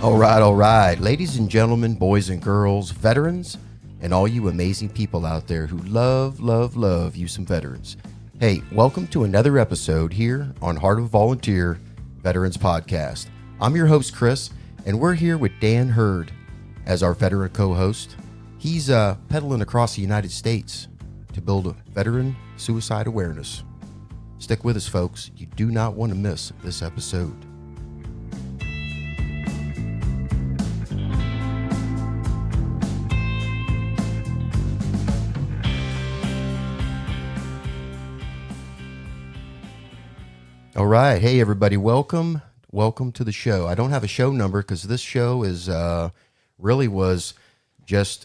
All right. Ladies and gentlemen, boys and girls, veterans, and all you amazing people out there who love you some veterans. Hey, welcome to another episode here on Heart of a Volunteer Veterans Podcast. I'm your host, Chris, and we're here with Dan Hurd as our veteran co-host. He's pedaling across the United States to build a veteran suicide awareness. Stick with us, folks. You do not want to miss this episode. All right. Hey, everybody. Welcome to the show. I don't have a show number because this show is really was just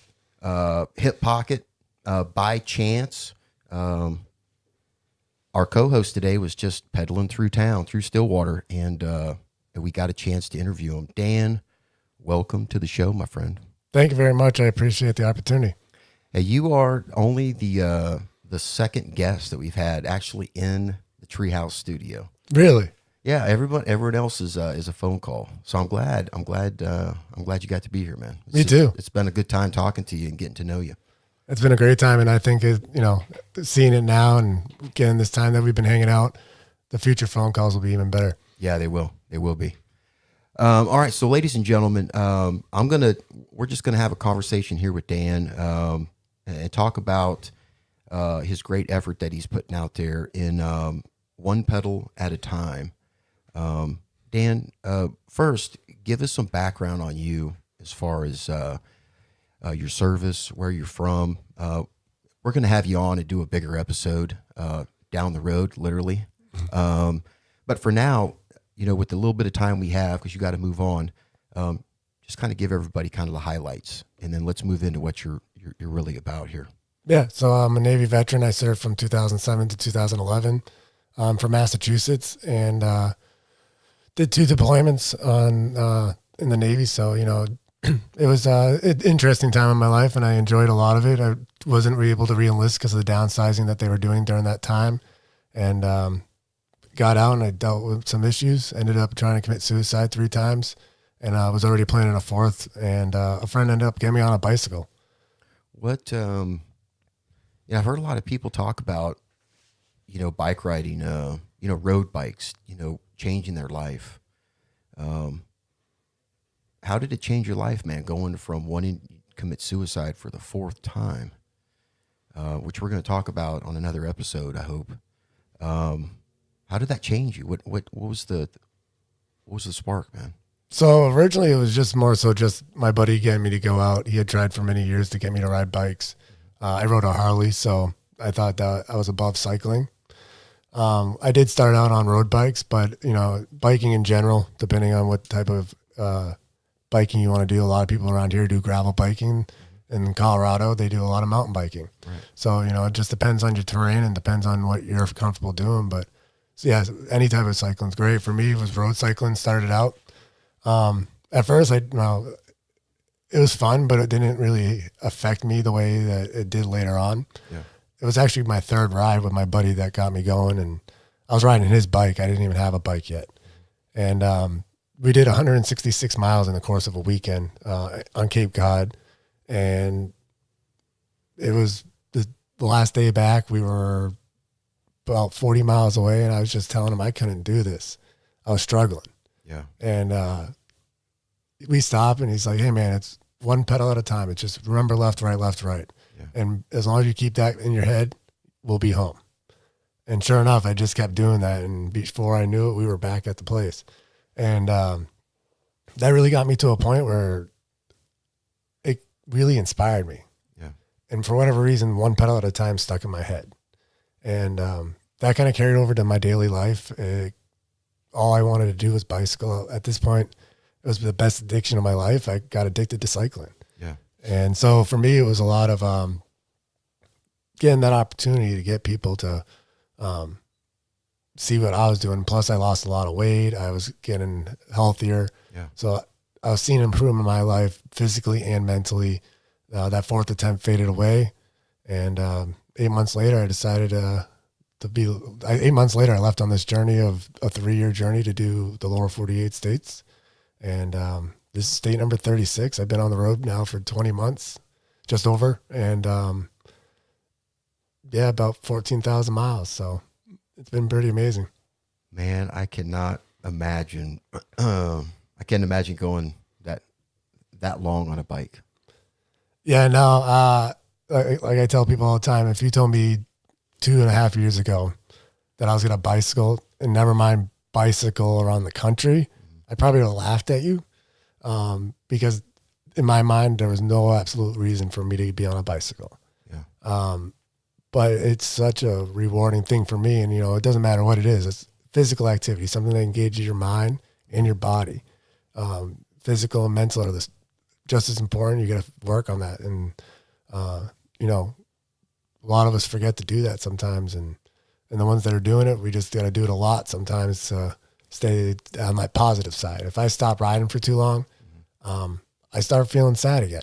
hip pocket by chance. Our co-host today was just pedaling through town, through Stillwater, and we got a chance to interview him. Dan, welcome to the show, my friend. Thank you very much. I appreciate the opportunity. Hey, you are only the second guest that we've had actually in the Treehouse studio. Really? Yeah, everyone else is a phone call. So I'm glad you got to be here, man. Me too. It's been a good time talking to you and getting to know you. It's been a great time, and I think seeing it now and getting this time that we've been hanging out, the future phone calls will be even better. Yeah, they will. They will be. All right, so ladies and gentlemen, we're just gonna have a conversation here with Dan and talk about his great effort that he's putting out there in one pedal at a time. Dan, first, give us some background on you as far as your service, where you're from. We're going to have you on and do a bigger episode down the road, literally. But for now, with the little bit of time we have, because you got to move on, just kind of give everybody kind of the highlights, and then let's move into what you're really about here. Yeah, so I'm a Navy veteran. I served from 2007 to 2011. I'm from Massachusetts and did 2 deployments in the Navy. So, it was an interesting time in my life, and I enjoyed a lot of it. I wasn't able to re-enlist because of the downsizing that they were doing during that time, and got out and I dealt with some issues. Ended up trying to commit suicide 3 times, and I was already planning a 4th, and a friend ended up getting me on a bicycle. What, I've heard a lot of people talk about, bike riding, road bikes, changing their life. How did it change your life, man, going from wanting to commit suicide for the 4th time, which we're going to talk about on another episode, I hope. How did that change you? What was the spark, man? So originally it was just more so just my buddy getting me to go out. He had tried for many years to get me to ride bikes. I rode a Harley, so I thought that I was above cycling. I did start out on road bikes, but biking in general, depending on what type of biking you want to do, a lot of people around here do gravel biking. In Colorado, they do a lot of mountain biking. Right. So it just depends on your terrain and depends on what you're comfortable doing. But so yeah, any type of cycling is great. For me, it was road cycling. Started out at first, it was fun, but it didn't really affect me the way that it did later on. Yeah. It was actually my 3rd ride with my buddy that got me going, and I was riding his bike. I didn't even have a bike yet. And we did 166 miles in the course of a weekend on Cape Cod, and it was the last day back. We were about 40 miles away, and I was just telling him I couldn't do this. I was struggling. Yeah. And we stopped, and he's like, hey, man, it's one pedal at a time. It's just remember left, right, left, right. Yeah. And as long as you keep that in your head, we'll be home. And sure enough, I just kept doing that. And before I knew it, we were back at the place. And that really got me to a point where it really inspired me. Yeah. And for whatever reason, one pedal at a time stuck in my head. And that kind of carried over to my daily life. All I wanted to do was bicycle. At this point, it was the best addiction of my life. I got addicted to cycling. Yeah. And so for me, it was a lot of getting that opportunity to get people to see what I was doing. Plus, I lost a lot of weight. I was getting healthier. Yeah. So I was seeing improvement in my life physically and mentally. That 4th attempt faded away. And 8 months later, I decided to 8 months later, I left on this journey of a 3-year journey to do the lower 48 states. And this is state number 36. I've been on the road now for 20 months, just over. And, yeah, about 14,000 miles. So it's been pretty amazing. Man, I cannot imagine. I can't imagine going that long on a bike. Yeah, no, like I tell people all the time, if you told me 2.5 years ago that I was going to bicycle, and never mind bicycle around the country, I probably would have laughed at you, because in my mind, there was no absolute reason for me to be on a bicycle. Yeah. But it's such a rewarding thing for me. And, it doesn't matter what it is. It's physical activity, something that engages your mind and your body. Physical and mental are just as important. You got to work on that. And, a lot of us forget to do that sometimes. And the ones that are doing it, we just got to do it a lot sometimes to stay on that positive side. If I stop riding for too long, I start feeling sad again.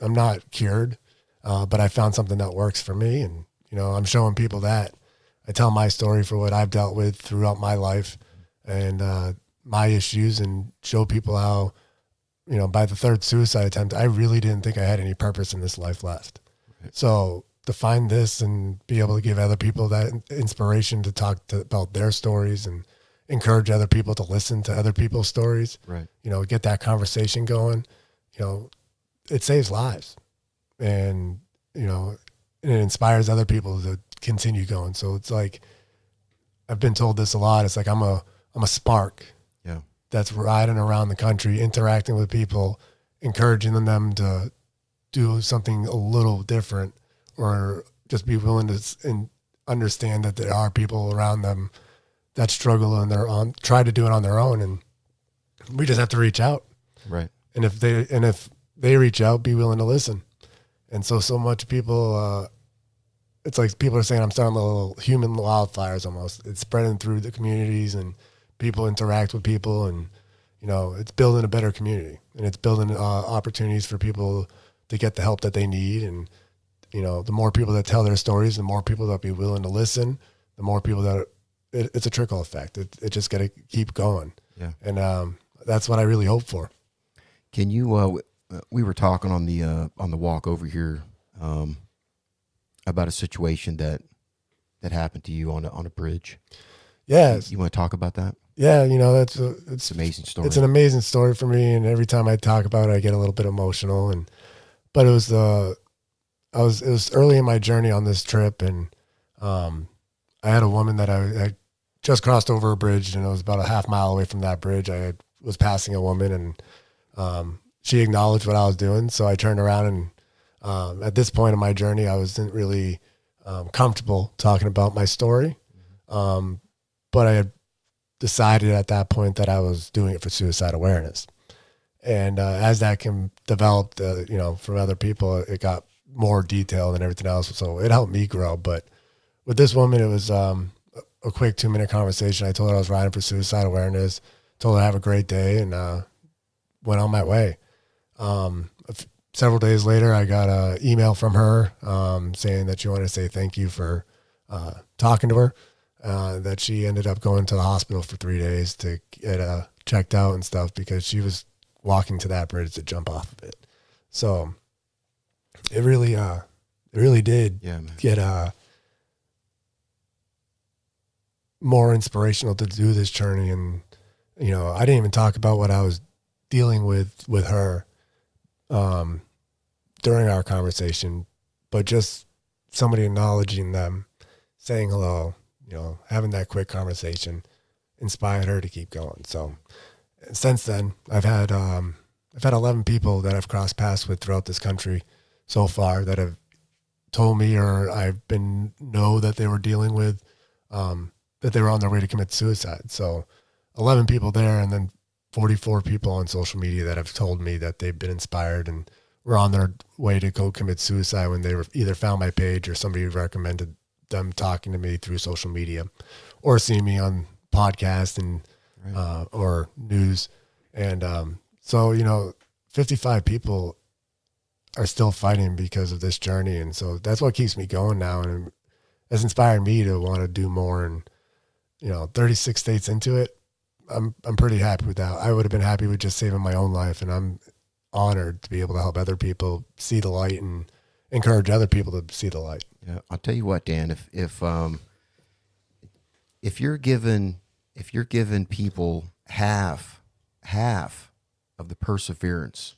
I'm not cured, but I found something that works for me. And, I'm showing people that. I tell my story for what I've dealt with throughout my life and my issues, and show people how, by the third suicide attempt, I really didn't think I had any purpose in this life left. Right. So to find this and be able to give other people that inspiration to talk about their stories and encourage other people to listen to other people's stories, right? Get that conversation going, it saves lives, and, and it inspires other people to continue going. So it's like, I've been told this a lot. It's like, I'm a spark. Yeah. That's riding around the country, interacting with people, encouraging them to do something a little different, or just be willing to understand that there are people around them that struggle and try to do it on their own. And we just have to reach out. Right. And if they reach out, be willing to listen. And so much people, it's like people are saying, I'm starting little human wildfires almost. It's spreading through the communities, and people interact with people, and, it's building a better community, and it's building opportunities for people to get the help that they need. And, the more people that tell their stories, the more people that be willing to listen, the more people that it's a trickle effect. It just got to keep going. Yeah. And that's what I really hope for. Can you, we were talking on the walk over here, about a situation that happened to you on a bridge. Yeah. You want to talk about that? Yeah. It's an amazing story. It's an amazing story for me. And every time I talk about it, I get a little bit emotional. But it was it was early in my journey on this trip. And, I had a woman that I just crossed over a bridge, and it was about a half mile away from that bridge. I was passing a woman, and, she acknowledged what I was doing. So I turned around, and, at this point in my journey, I wasn't really comfortable talking about my story. But I had decided at that point that I was doing it for suicide awareness. And as that developed, from other people, it got more detailed and everything else. So it helped me grow. But with this woman, it was a quick 2-minute conversation. I told her I was riding for suicide awareness, told her to have a great day, and went on my way. Several days later, I got an email from her saying that she wanted to say thank you for talking to her, that she ended up going to the hospital for 3 days to get checked out and stuff, because she was walking to that bridge to jump off of it. So it really did get more inspirational to do this journey. And, I didn't even talk about what I was dealing with her during our conversation, but just somebody acknowledging them, saying hello, having that quick conversation inspired her to keep going. So since then, I've had 11 people that I've crossed paths with throughout this country so far that have told me, or know that they were dealing with, that they were on their way to commit suicide. So 11 people there, and then 44 people on social media that have told me that they've been inspired and were on their way to go commit suicide when they were either found my page or somebody recommended them talking to me through social media, or seeing me on podcasts and or news. And so 55 people are still fighting because of this journey, and so that's what keeps me going now, and it's inspired me to want to do more. And 36 states into it, I'm pretty happy with that. I would have been happy with just saving my own life, and I'm honored to be able to help other people see the light and encourage other people to see the light. Yeah, I'll tell you what, Dan. If you're given people half of the perseverance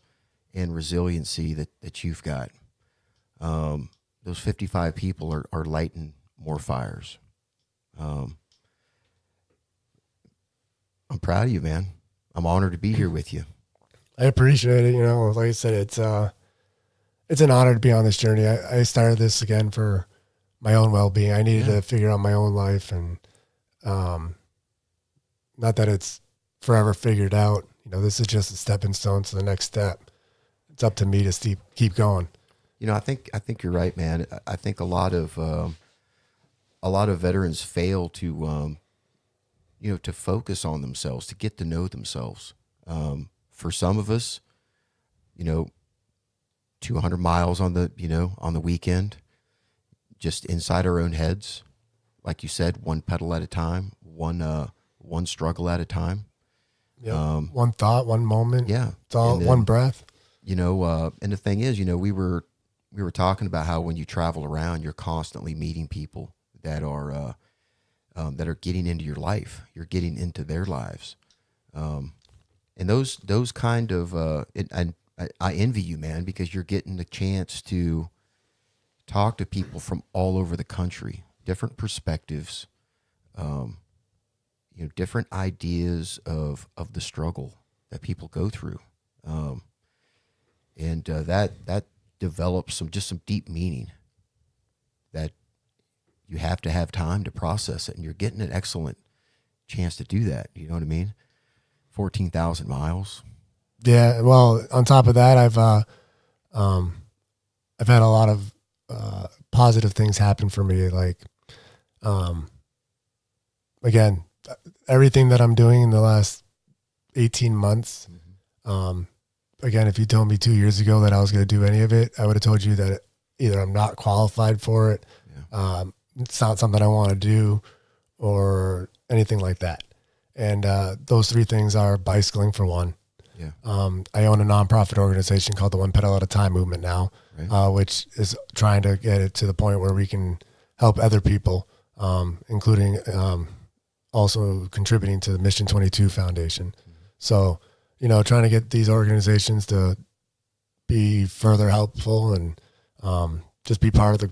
and resiliency that you've got, those 55 people are lighting more fires. I'm proud of you, man. I'm honored to be here with you. I appreciate it. Like I said, it's an honor to be on this journey. I started this again for my own well-being. I needed to figure out my own life, and not that it's forever figured out. This is just a stepping stone to the next step. It's up to me to keep going. I think you're right, man. I think a lot of veterans fail to to focus on themselves, to get to know themselves. For some of us, 200 miles on the weekend, just inside our own heads, like you said, one pedal at a time, one struggle at a time. Yeah. One thought, one moment. Yeah. It's all one breath. And the thing is, we were talking about how when you travel around, you're constantly meeting people that are getting into your life. You're getting into their lives. And those kind of, I envy you, man, because you're getting the chance to talk to people from all over the country, different perspectives, different ideas of the struggle that people go through. And that develops some deep meaning that you have to have time to process it. And you're getting an excellent chance to do that. You know what I mean? 14,000 miles. Yeah. Well, on top of that, I've had a lot of positive things happen for me. Like, again, everything that I'm doing in the last 18 months. Again, if you told me 2 years ago that I was going to do any of it, I would have told you that either I'm not qualified for it, it's not something I want to do, or anything like that. And those three things are bicycling, for one. Yeah. I own a nonprofit organization called the One Pedal at a Time movement now, right. Which is trying to get it to the point where we can help other people, including also contributing to the Mission 22 Foundation. Mm-hmm. So, trying to get these organizations to be further helpful and just being part of the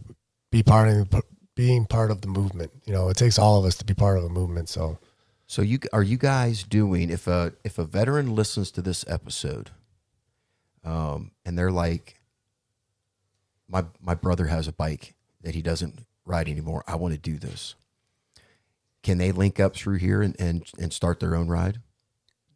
movement. It takes all of us to be part of a movement. So are you guys doing, if a veteran listens to this episode, and they're like, my brother has a bike that he doesn't ride anymore, I want to do this. Can they link up through here and start their own ride?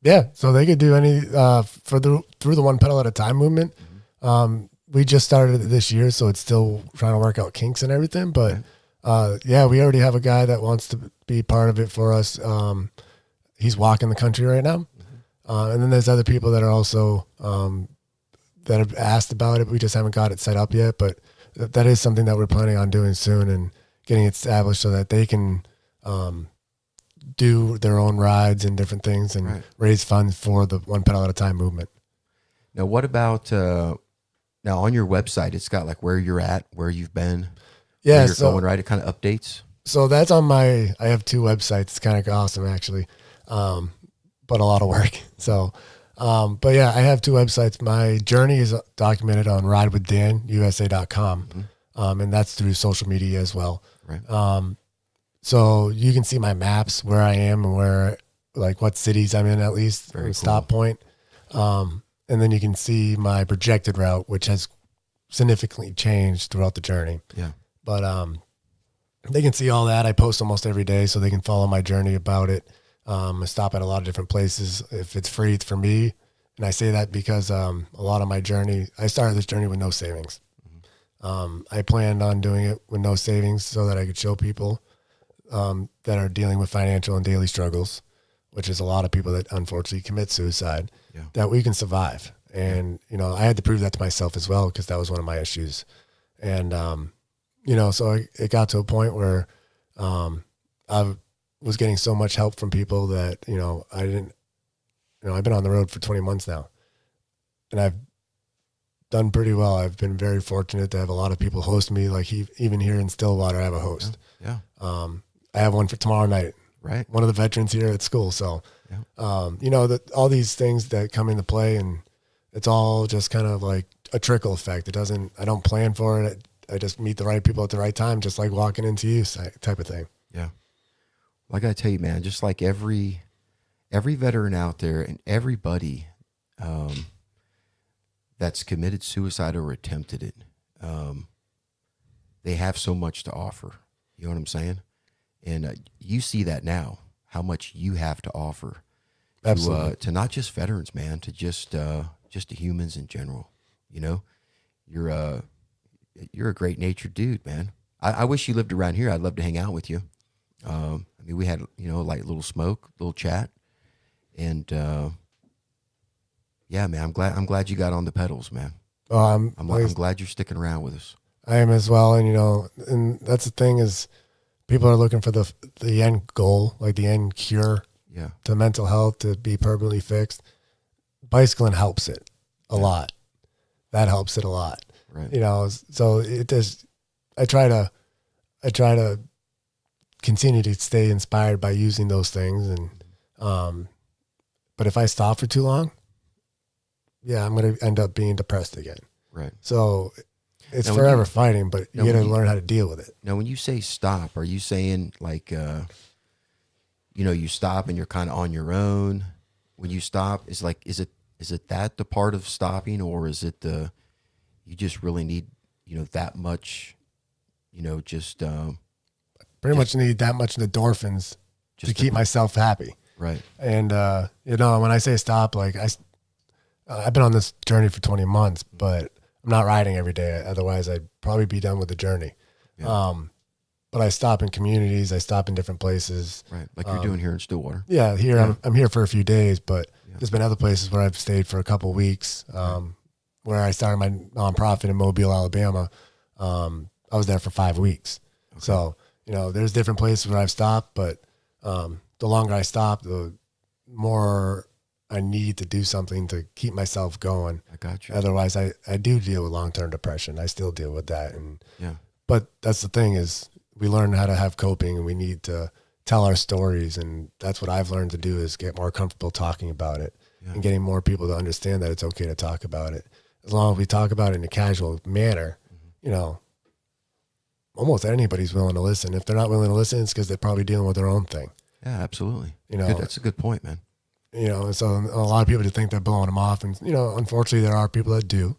Yeah, so they could do any through the One Pedal at a Time movement. Mm-hmm. We just started it this year, so it's still trying to work out kinks and everything. But we already have a guy that wants to be part of it for us. He's walking the country right now, and then there's other people that are also that have asked about it. We just haven't got it set up yet, but that is something that we're planning on doing soon and getting it established so that they can do their own rides and different things and raise funds for the One Pedal at a Time movement. Now, what about now on your website? It's got like where you're at, where you've been, where you're going, right? It kind of updates. So that's on I have two websites. It's kind of awesome, actually, but a lot of work. So, but yeah, I have two websites. My journey is documented on ridewithdanusa.com, and that's through social media as well. Right. So you can see my maps, where I am and where, like, what cities I'm in, at least, or stop point. And then you can see my projected route, which has significantly changed throughout the journey. Yeah. But they can see all that. I post almost every day, so they can follow my journey about it. I stop at a lot of different places. If it's free, it's for me. And I say that because a lot of my journey, I started this journey with no savings. I planned on doing it with no savings so that I could show people that are dealing with financial and daily struggles, which is a lot of people that unfortunately commit suicide, that we can survive. And, I had to prove that to myself as well, because that was one of my issues. And, so it got to a point where I was getting so much help from people that, I didn't, I've been on the road for 20 months now, and I've done pretty well. I've been very fortunate to have a lot of people host me. Like even here in Stillwater, I have a host. Yeah. I have one for tomorrow night. Right. One of the veterans here at school. So, all these things that come into play, and it's all just kind of like a trickle effect. I don't plan for it. I just meet the right people at the right time, just like walking into you type of thing. Yeah. Well, I got to tell you, man, just like every veteran out there and everybody that's committed suicide or attempted it, they have so much to offer. You know what I'm saying? And you see that now, how much you have to offer. Absolutely. To not just veterans, man, to just to humans in general. You're a great natured dude, man. I wish you lived around here. I'd love to hang out with you. We had like little smoke, little chat, and yeah, man. I'm glad you got on the pedals, man. I'm glad you're sticking around with us. I am as well, and that's the thing is, people are looking for the end goal, like the end cure. Yeah. To mental health, to be permanently fixed. Bicycling helps it a lot. That helps it a lot. Right. So it does. I try to continue to stay inspired by using those things, and but if I stop for too long, I'm going to end up being depressed again. Right. So it's forever fighting, but you got to learn how to deal with it. Now, when you say stop, are you saying like, you stop and you're kind of on your own? When you stop, is it that the part of stopping, or is it you just really need, that much, pretty much need that much endorphins to keep myself happy. Right. And, when I say stop, like I've been on this journey for 20 months, but I'm not riding every day. Otherwise I'd probably be done with the journey. Yeah. But I stop in communities. I stop in different places. Right. Like you're doing here in Stillwater. Yeah. I'm here for a few days, but there's been other places where I've stayed for a couple of weeks. Where I started my nonprofit in Mobile, Alabama. I was there for 5 weeks. Okay. So, there's different places where I've stopped, but the longer I stop, the more I need to do something to keep myself going. I got you. Otherwise, I do deal with long-term depression. I still deal with that. But that's the thing is, we learn how to have coping, and we need to tell our stories. And that's what I've learned to do, is get more comfortable talking about it and getting more people to understand that it's okay to talk about it. As long as we talk about it in a casual manner, almost anybody's willing to listen. If they're not willing to listen, it's because they're probably dealing with their own thing. Yeah, absolutely. That's a good point, man. So a lot of people just think they're blowing them off, and unfortunately there are people that do.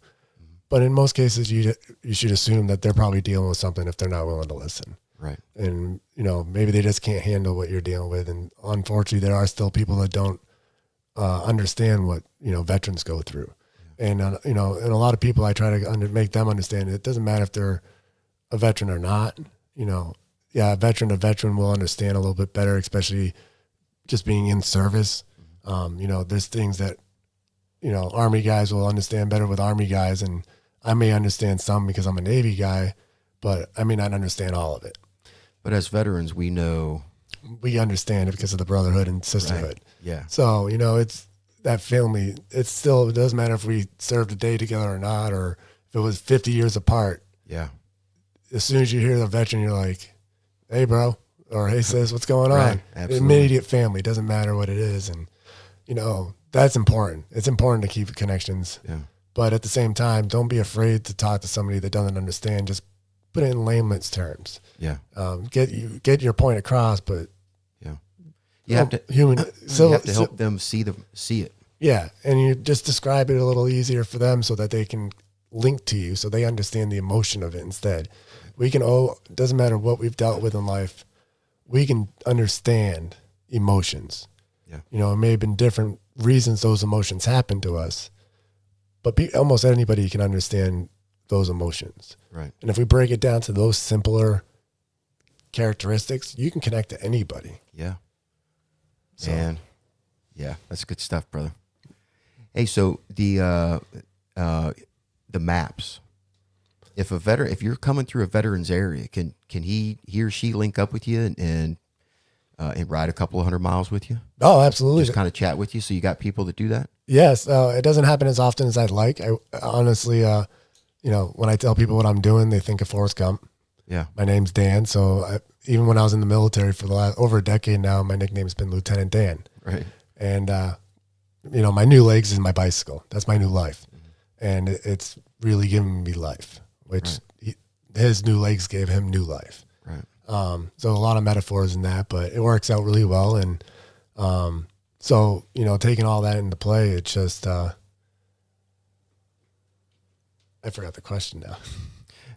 But in most cases, you should assume that they're probably dealing with something if they're not willing to listen. Right. And maybe they just can't handle what you're dealing with. And unfortunately, there are still people that don't understand what veterans go through. And and a lot of people, I try to make them understand it doesn't matter if they're a veteran or not. A veteran will understand a little bit better, especially just being in service. There's things that Army guys will understand better with Army guys, and I may understand some because I'm a Navy guy, but I may not understand all of it. But as veterans, we understand it because of the brotherhood and sisterhood. Right. Yeah. So it's that family. It doesn't matter if we served a day together or not, or if it was 50 years apart. Yeah. As soon as you hear the veteran, you're like, "Hey, bro," or "Hey, sis, what's going on?" Absolutely. Immediate family. Doesn't matter what it is, and that's important. It's important to keep connections. Yeah. But at the same time, don't be afraid to talk to somebody that doesn't understand. Just put it in layman's terms. Yeah. Get your point across, but you have to help them see it. Yeah, and you just describe it a little easier for them so that they can link to you, so they understand the emotion of it instead. We can it doesn't matter what we've dealt with in life, we can understand emotions. Yeah. It may have been different reasons those emotions happen to us, but almost anybody can understand those emotions. Right. And if we break it down to those simpler characteristics, you can connect to anybody. Yeah. And yeah, that's good stuff, brother. Hey, so the maps. If you're coming through a veteran's area, can he or she link up with you and and ride a couple of 100 miles with you? Oh, absolutely. Just kind of chat with you. So you got people that do that? Yes. It doesn't happen as often as I'd like. I honestly, when I tell people what I'm doing, they think of Forrest Gump. Yeah. My name's Dan. So even when I was in the military for the last over a decade now, my nickname's been Lieutenant Dan. Right. And, my new legs is my bicycle. That's my new life. And it's really giving me life, which his new legs gave him new life. Right. So a lot of metaphors in that, but it works out really well. And so, taking all that into play, it's just, I forgot the question now.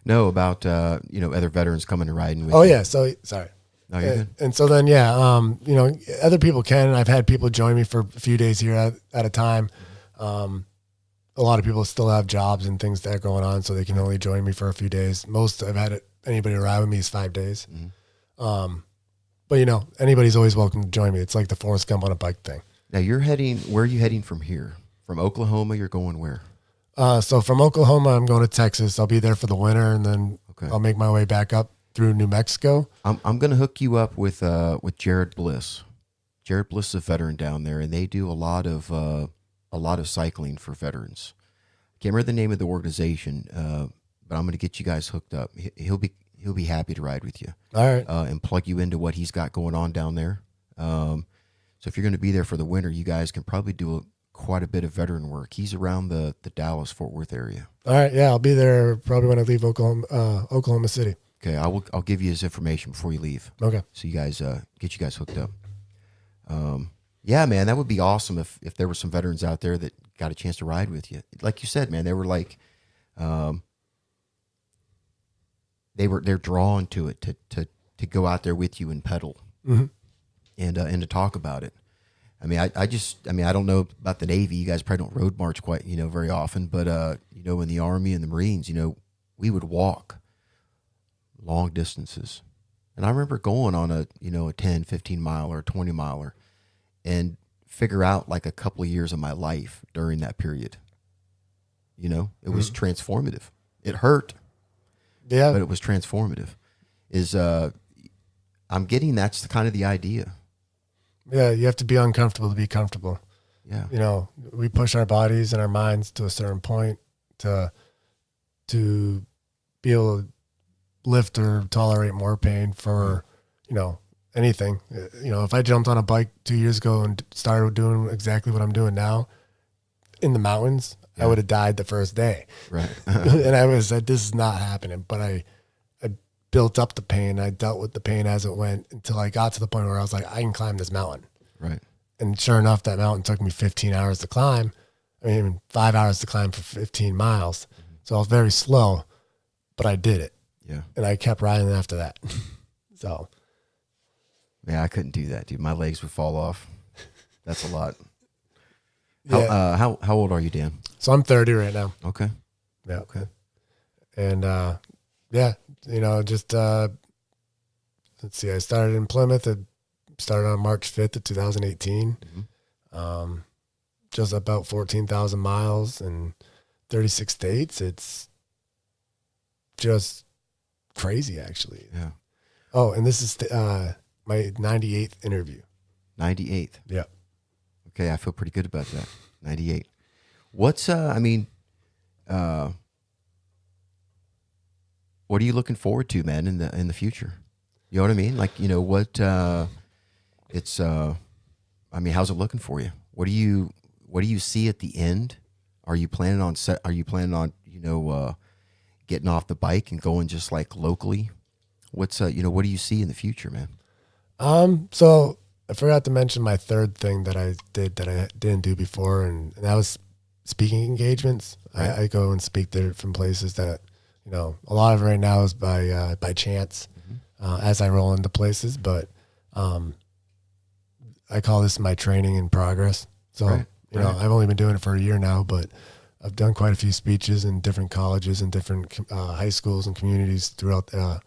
No, about, other veterans coming and riding with Oh, you. yeah. So, sorry. No, you're good. And so then, other people can. I've had people join me for a few days here at a time. A lot of people still have jobs and things that are going on, so they can only join me for a few days. Most I've had anybody ride with me is 5 days. Mm-hmm. But anybody's always welcome to join me. It's like the Forrest Gump on a bike thing. Now where are you heading from here? From Oklahoma, you're going where? So from Oklahoma, I'm going to Texas. I'll be there for the winter, and then I'll make my way back up through New Mexico. I'm going to hook you up with Jared Bliss. Jared Bliss is a veteran down there, and they do a lot of cycling for veterans. Can't remember the name of the organization, but I'm going to get you guys hooked up. He'll be happy to ride with you. All right. And plug you into what he's got going on down there. So if you're going to be there for the winter, you guys can probably do quite a bit of veteran work. He's around the Dallas-Fort Worth area. All right. Yeah, I'll be there probably when I leave Oklahoma City. Okay, I'll give you his information before you leave. Okay. So you guys get you guys hooked up. Yeah, man, that would be awesome if there were some veterans out there that got a chance to ride with you. Like you said, man, they were like, they're drawn to it to go out there with you and pedal, mm-hmm. and to talk about it. I mean, I don't know about the Navy. You guys probably don't road march quite, very often, but in the Army and the Marines, we would walk long distances. And I remember going on a 10, 15 mile or 20 miler and figure out like a couple of years of my life during that period. It was transformative. It hurt. Yeah. But it was transformative. I'm getting that's kind of the idea. Yeah. You have to be uncomfortable to be comfortable. Yeah. We push our bodies and our minds to a certain point to be able to lift or tolerate more pain for, anything. If I jumped on a bike 2 years ago and started doing exactly what I'm doing now in the mountains, I would have died the first day. Right. And I was like, this is not happening. But I built up the pain. I dealt with the pain as it went until I got to the point where I was like, I can climb this mountain. Right. And sure enough, that mountain took me 15 hours to climb. 5 hours to climb for 15 miles. Mm-hmm. So I was very slow, but I did it. Yeah. And I kept riding after that. So. Yeah, I couldn't do that, dude. My legs would fall off. That's a lot. Yeah. How old are you, Dan? So I'm 30 right now. Okay. Yeah. Okay. And just let's see. I started in Plymouth. I started on March 5th of 2018. Mm-hmm. Just about 14,000 miles and 36 states. It's just crazy, actually. Yeah. Oh, and this is my 98th interview. 98th. Yeah. Okay, I feel pretty good about that. 98. What's what are you looking forward to, man, in the future? You know what I mean? Like, what how's it looking for you? What do you see at the end? Are you planning on getting off the bike and going just like locally? What's what do you see in the future, man? So I forgot to mention my third thing that I did that I didn't do before, and that was speaking engagements. Right. I go and speak to different places that, a lot of it right now is by chance, as I roll into places, but, I call this my training in progress. So, I've only been doing it for a year now, but I've done quite a few speeches in different colleges and different high schools and communities throughout the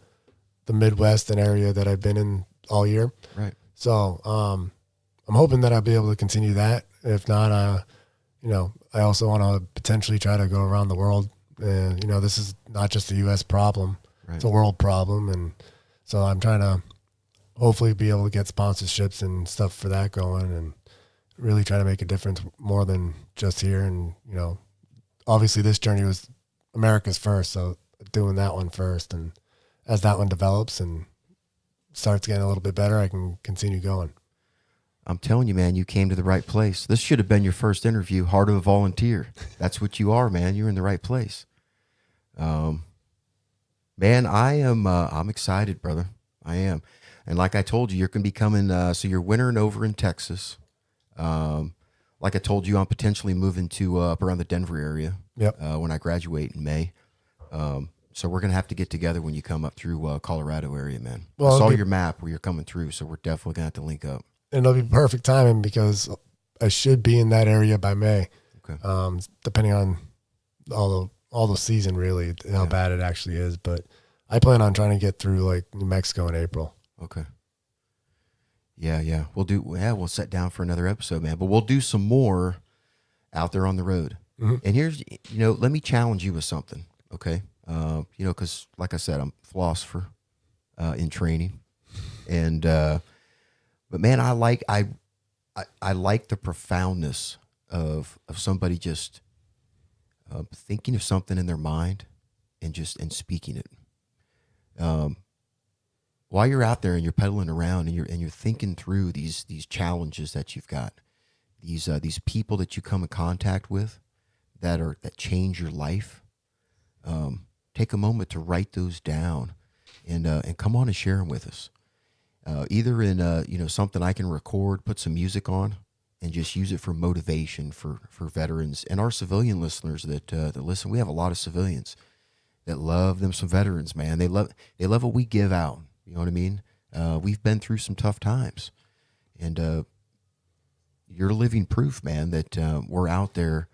Midwest and area that I've been in all year. Right. So I'm hoping that I'll be able to continue that. If not, I also want to potentially try to go around the world. This is not just a U.S. problem. Right. It's a world problem. And so I'm trying to hopefully be able to get sponsorships and stuff for that going, and really try to make a difference more than just here. And, obviously this journey was America's first. So doing that one first. And as that one develops and starts getting a little bit better, I can continue going. I'm telling you, man, you came to the right place. This should have been your first interview, Heart of a Volunteer. That's what you are, man. You're in the right place. Man, I'm excited, brother. I am. And like I told you, you're going to be coming, so you're wintering over in Texas. Like I told you, I'm potentially moving to up around the Denver area. Yep. When I graduate in May. So we're going to have to get together when you come up through Colorado area, man. Well, I saw your map where you're coming through, so we're definitely going to have to link up. And it'll be perfect timing because I should be in that area by May. Okay. Depending on all the season, really, how bad it actually is. But I plan on trying to get through like New Mexico in April. Okay. Yeah. We'll sit down for another episode, man. But we'll do some more out there on the road. Mm-hmm. And here's, let me challenge you with something, okay? Because like I said, I'm a philosopher in training, and but man, I like the profoundness of somebody just thinking of something in their mind and speaking it. While you're out there and you're pedaling around and you're thinking through these challenges that you've got, these people that you come in contact with that change your life. Take a moment to write those down and come on and share them with us. Either in something I can record, put some music on, and just use it for motivation for veterans and our civilian listeners that listen. We have a lot of civilians that love them some veterans, man. They love what we give out. You know what I mean? We've been through some tough times, and you're living proof, man, that we're out there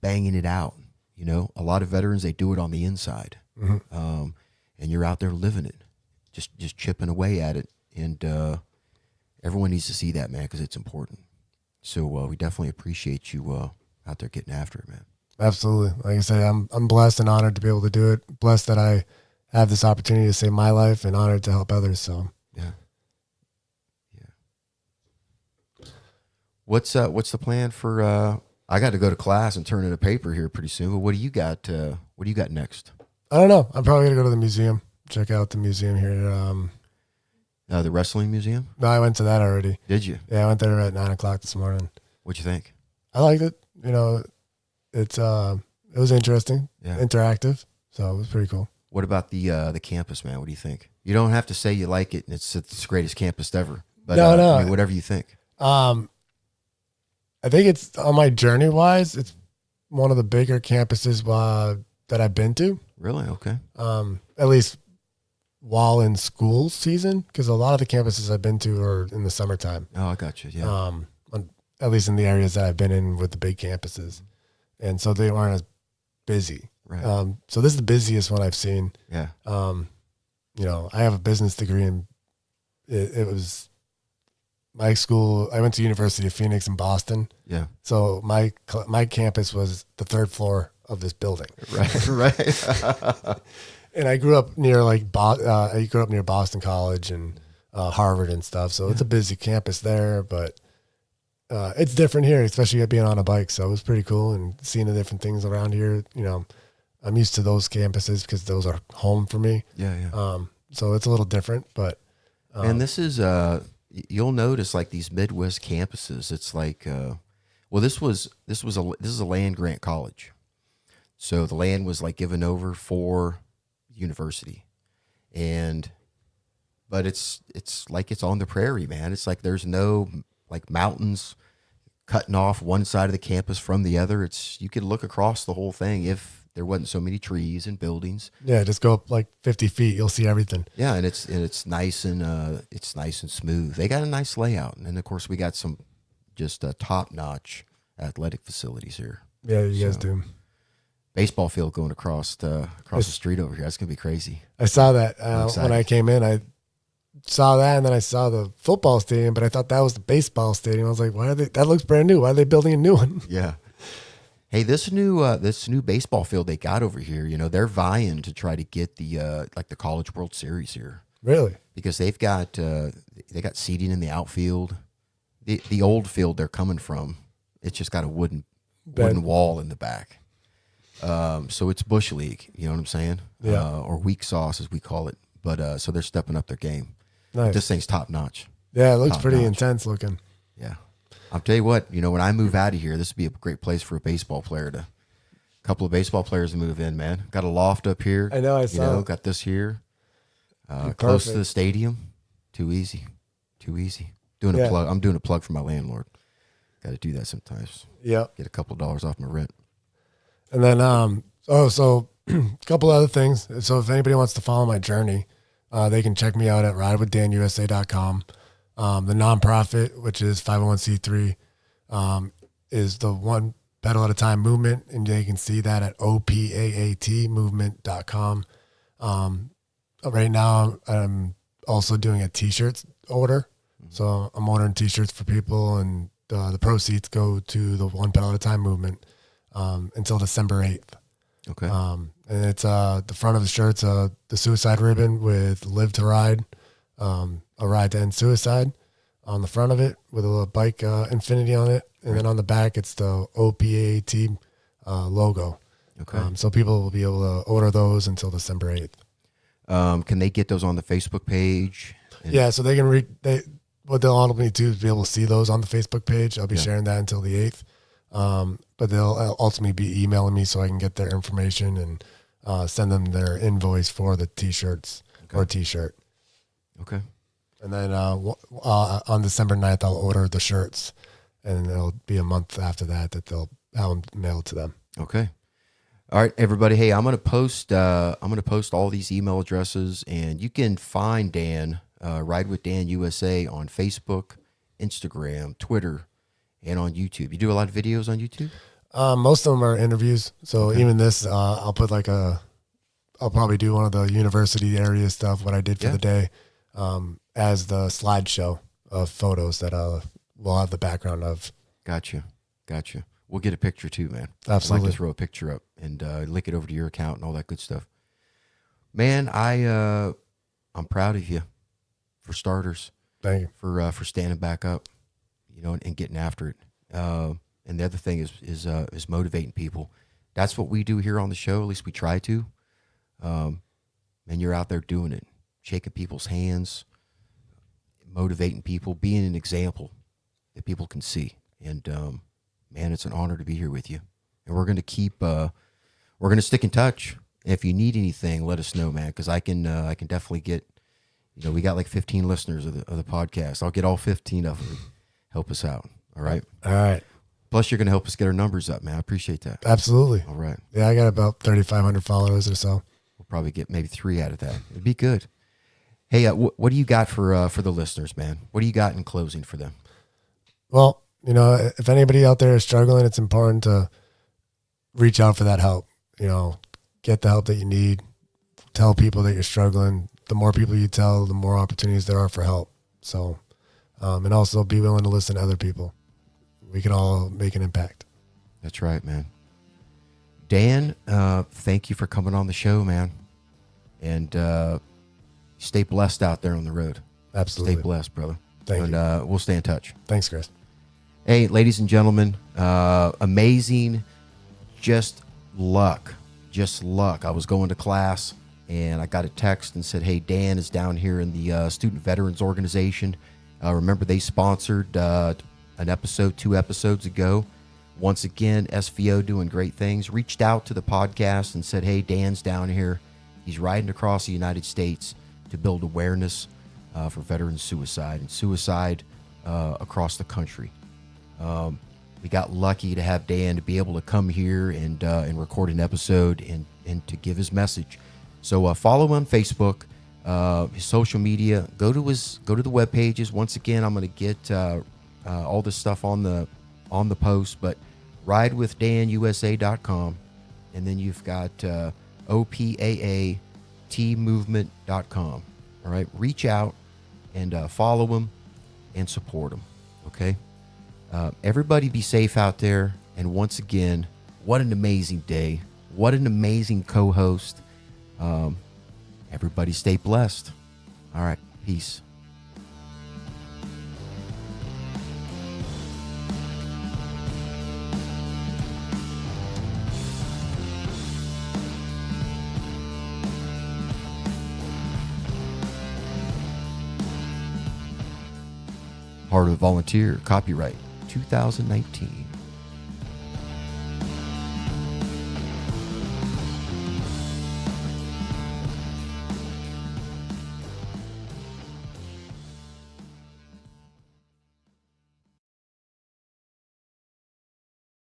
banging it out. A lot of veterans, they do it on the inside, and you're out there living it, just chipping away at it, and everyone needs to see that, man, because it's important. So we definitely appreciate you out there getting after it, man. Absolutely. Like I said, I'm blessed and honored to be able to do it. Blessed that I have this opportunity to save my life, and honored to help others. So yeah. What's the plan for? I got to go to class and turn in a paper here pretty soon. But what do you got? What do you got next? I don't know. I'm probably gonna go to the museum. Check out the museum here. The wrestling museum? No, I went to that already. Did you? Yeah, I went there at 9:00 this morning. What'd you think? I liked it. It was interesting, Yeah. interactive, so it was pretty cool. What about the campus, man? What do you think? You don't have to say you like it and it's the greatest campus ever. But No. I mean, whatever you think. I think it's, on my journey wise, it's one of the bigger campuses that I've been to. Really? Okay. At least while in school season, because a lot of the campuses I've been to are in the summertime. Oh, I got you. Yeah. At least in the areas that I've been in with the big campuses, and so they aren't as busy. Right. So this is the busiest one I've seen. Yeah. I have a business degree, and it was my school. I went to University of Phoenix in Boston. Yeah. So my campus was the third floor of this building. Right. And I grew up near near Boston College and Harvard and stuff. So it's a busy campus there, but it's different here, especially being on a bike. So it was pretty cool, and seeing the different things around here. I'm used to those campuses because those are home for me. Yeah. So it's a little different, but and this is you'll notice like these Midwest campuses. It's like this is a land grant college, so the land was like given over for university, but it's like it's on the prairie, man. It's like there's no like mountains cutting off one side of the campus from the other. You could look across the whole thing if there wasn't so many trees and buildings. Yeah, just go up like 50 feet, you'll see everything. Yeah, and it's nice and it's nice and smooth. They got a nice layout, and of course we got some just top notch athletic facilities here. Yeah, you guys do. Baseball field going across the street over here. That's gonna be crazy. I saw that when I came in. I saw that, and then I saw the football stadium, but I thought that was the baseball stadium. I was like, that looks brand new. Why are they building a new one? Yeah. Hey, this new baseball field they got over here, they're vying to try to get the like the College World Series here. Really? because they've got they got seating in the outfield. The old field they're coming from, it's just got a wooden wall in the back. So it's bush league, you know what I'm saying? Yeah. Or weak sauce as we call it. But so they're stepping up their game. Nice. This thing's top notch. Yeah, it looks Top pretty notch. intense looking. Yeah. I'll tell you what, when I move out of here, this would be a great place for a baseball player a couple of baseball players to move in, man. Got a loft up here. I know, I saw it. Got this here. Close Perfect. to the stadium. Too easy. Doing a plug. I'm doing a plug for my landlord. Got to do that sometimes. Yeah. Get a couple of dollars off my rent. And then, so a couple other things. So if anybody wants to follow my journey, they can check me out at ridewithdanusa.com. The nonprofit, which is 501c3, is the One Pedal at a Time movement, and they can see that at opaatmovement.com. Right now, I'm also doing a t-shirt order. So I'm ordering t-shirts for people, and the proceeds go to the One Pedal at a Time movement until December 8th. Okay. And it's the front of the shirt's the suicide ribbon with Live to Ride, a ride to end suicide on the front of it with a little bike infinity on it. And then on the back, it's the OPAT logo. Okay. So people will be able to order those until December 8th. Can they get those on the Facebook page? Yeah, so they can what they'll ultimately do is be able to see those on the Facebook page. I'll be sharing that until the 8th. But they'll ultimately be emailing me so I can get their information and send them their invoice for the t-shirts or t-shirt. Okay. And then on December 9th, I'll order the shirts, and it'll be a month after that they'll have them mailed to them. Okay. All right, everybody. Hey, I'm gonna post all these email addresses, and you can find Dan, Ride with Dan USA, on Facebook, Instagram, Twitter, and on YouTube. You do a lot of videos on YouTube? Most of them are interviews. So even this, I'll put I'll probably do one of the university area stuff, what I did for the day, as the slideshow of photos that we'll have the background of. Gotcha. We'll get a picture too, man. Absolutely. I'd like to throw a picture up and link it over to your account and all that good stuff. Man, I'm proud of you, for starters. Thank you. For standing back up, and getting after it. And the other thing is motivating people. That's what we do here on the show. At least we try to. And you're out there doing it, shaking people's hands, motivating people, being an example that people can see. And man, it's an honor to be here with you. And we're going to stick in touch. If you need anything, let us know, man, because I can definitely get. We got like 15 listeners of the podcast. I'll get all 15 of them. Help us out. All right. All right. Plus, you're going to help us get our numbers up, man. I appreciate that. Absolutely. All right. Yeah, I got about 3,500 followers or so. We'll probably get maybe 3 out of that. It'd be good. Hey, what do you got for the listeners, man? What do you got in closing for them? Well, if anybody out there is struggling, it's important to reach out for that help. Get the help that you need. Tell people that you're struggling. The more people you tell, the more opportunities there are for help. So, and also be willing to listen to other people. We can all make an impact. That's right, man. Dan, thank you for coming on the show, man. And stay blessed out there on the road. Absolutely. Stay blessed, brother. Thank you. And we'll stay in touch. Thanks, Chris. Hey, ladies and gentlemen, amazing, just luck. I was going to class, and I got a text and said, hey, Dan is down here in the Student Veterans Organization. Remember, they sponsored an episode 2 episodes ago. Once again, SVO doing great things. Reached out to the podcast and said, hey, Dan's down here. He's riding across the United States to build awareness for veteran suicide and suicide across the country. We got lucky to have Dan to be able to come here and record an episode and to give his message. So follow him on Facebook, his social media. Go to the web pages. Once again, I'm going to get all this stuff on the post. But ridewithdanusa.com, and then you've got opaatmovement.com. All right, reach out and follow him and support him. Okay. Everybody be safe out there. And once again, what an amazing day. What an amazing co-host. Everybody stay blessed. All right. Peace. Heart of the Volunteer, copyright 2019.